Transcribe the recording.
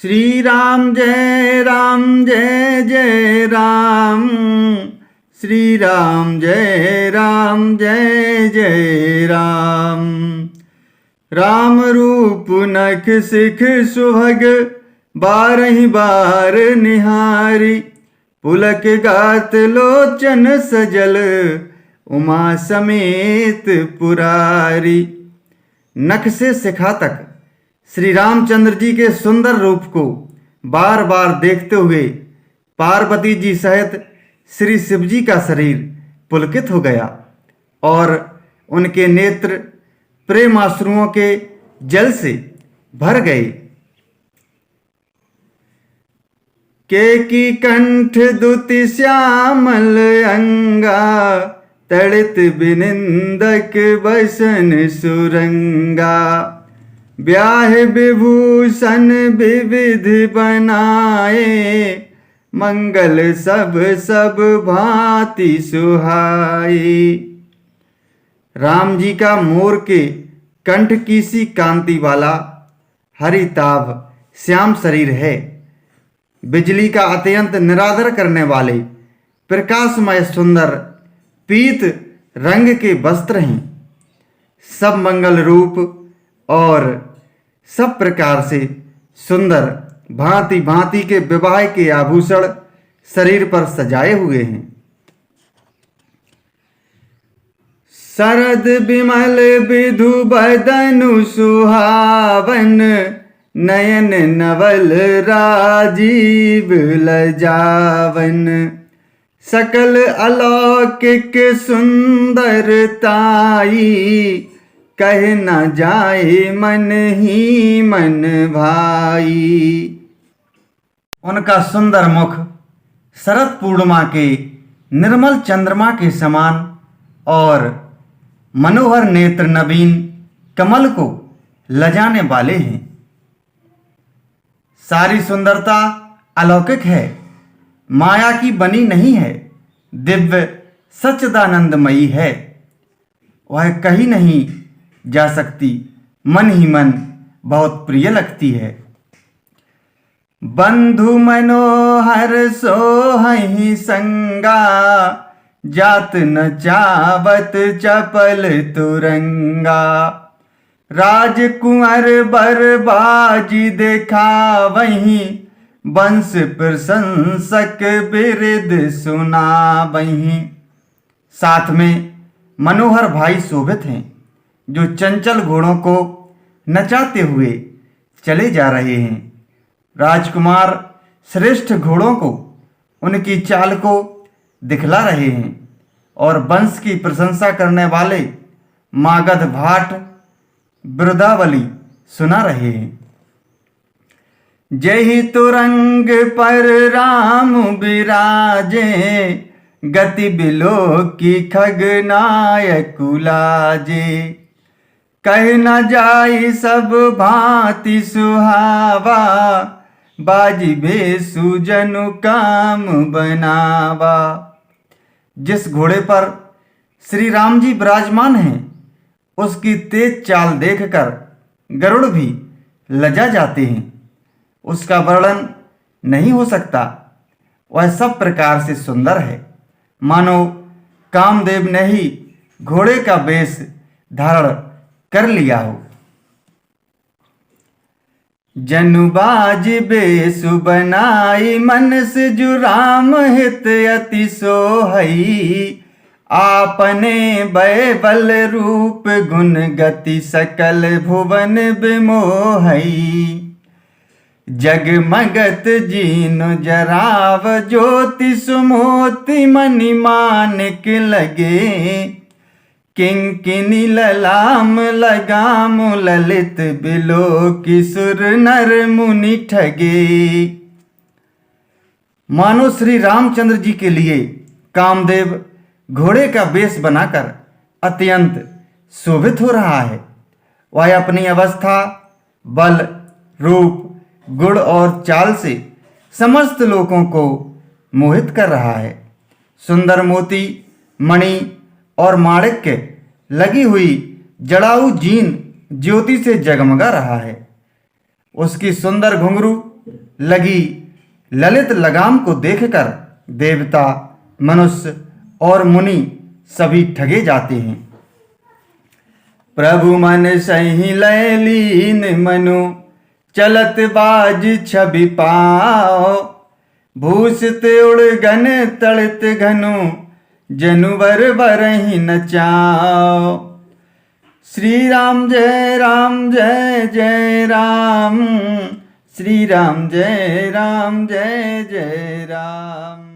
श्री राम जय जय राम। श्री राम जय जय राम। राम रूप नख सिख सुभग बारहि बार निहारी। पुलक गात लोचन सजल उमा समेत पुरारी। नख से शिखा तक श्री रामचंद्र जी के सुंदर रूप को बार बार देखते हुए पार्वती जी सहित श्री शिव जी का शरीर पुलकित हो गया और उनके नेत्र प्रेमाश्रुओं के जल से भर गए। केकी कंठ दुति श्यामल अंगा। तड़ित बिनिंदक बसन सुरंगा। ब्याह विभूषण विविध बनाए। मंगल सब भांति सुहाई। राम जी का मोर के कंठ की सी कांति वाला हरिताभ श्याम शरीर है। बिजली का अत्यंत निरादर करने वाले प्रकाशमय सुंदर पीत रंग के वस्त्र हैं। सब मंगल रूप और सब प्रकार से सुंदर भांति भांति के विवाह के आभूषण शरीर पर सजाए हुए हैं। शरद विमल विधु बदनु सुहावन। नयन नवल राजीव लजावन। सकल अलौकिक सुंदरताई। कह न जाए मन ही मन भाई। उनका सुंदर मुख शरद पूर्णिमा के निर्मल चंद्रमा के समान और मनोहर नेत्र नवीन कमल को लजाने वाले हैं। सारी सुंदरता अलौकिक है, माया की बनी नहीं है, दिव्य सच्चिदानंदमयी है। वह कहीं नहीं जा सकती, मन ही मन बहुत प्रिय लगती है। बंधु मनोहर सोहहि संगा। जात न चावत चपल तुरंगा। राजकुंवर बरबाजी देखावहीं। वंश प्रशंसक बिरद सुनावहीं। साथ में मनोहर भाई शोभित हैं, जो चंचल घोड़ों को नचाते हुए चले जा रहे हैं। राजकुमार श्रेष्ठ घोड़ों को उनकी चाल को दिखला रहे हैं और वंश की प्रशंसा करने वाले मागध भाट बिरुदावली सुना रहे हैं। जय तुरंग पर राम विराजे। गति बिलो की खगनायक लाजे। कह न जाई सब भांति सुहावा। बाजी बेसु जनु काम बनावा। जिस घोड़े पर श्री राम जी विराजमान हैं, उसकी तेज चाल देखकर गरुड़ भी लजा जाते हैं। उसका वर्णन नहीं हो सकता। वह सब प्रकार से सुंदर है, मानो कामदेव ने ही घोड़े का वेश धारण कर लिया हो। जनुबाज बेसु बनाई। मन से जो राम हित अति सोहई। आपने बैबल रूप गुण गति सकल भुवन विमोहई। जगमगत जीनु जराव ज्योति सुमोति मणि मानिक लगे। किंकिनी ललाम लगाम ललित बिलो किशोर नर मुनि ठगे। मानो श्री रामचंद्र जी के लिए कामदेव घोड़े का वेश बनाकर अत्यंत शोभित हो रहा है। वह अपनी अवस्था, बल, रूप, गुण और चाल से समस्त लोगों को मोहित कर रहा है। सुंदर मोती, मणि और माणिक्य लगी हुई जड़ाऊ जीन ज्योति से जगमगा रहा है। उसकी सुंदर घुंघरू लगी ललित लगाम को देखकर देवता, मनुष्य और मुनि सभी ठगे जाते हैं। प्रभु मन सही लय लीन मनु, चलत बाज छवि पाओ। भूषित उड़गन तड़ित घनु, जनुवर बरहि नचाओ। श्री राम जय जय राम, श्री राम जय जय राम।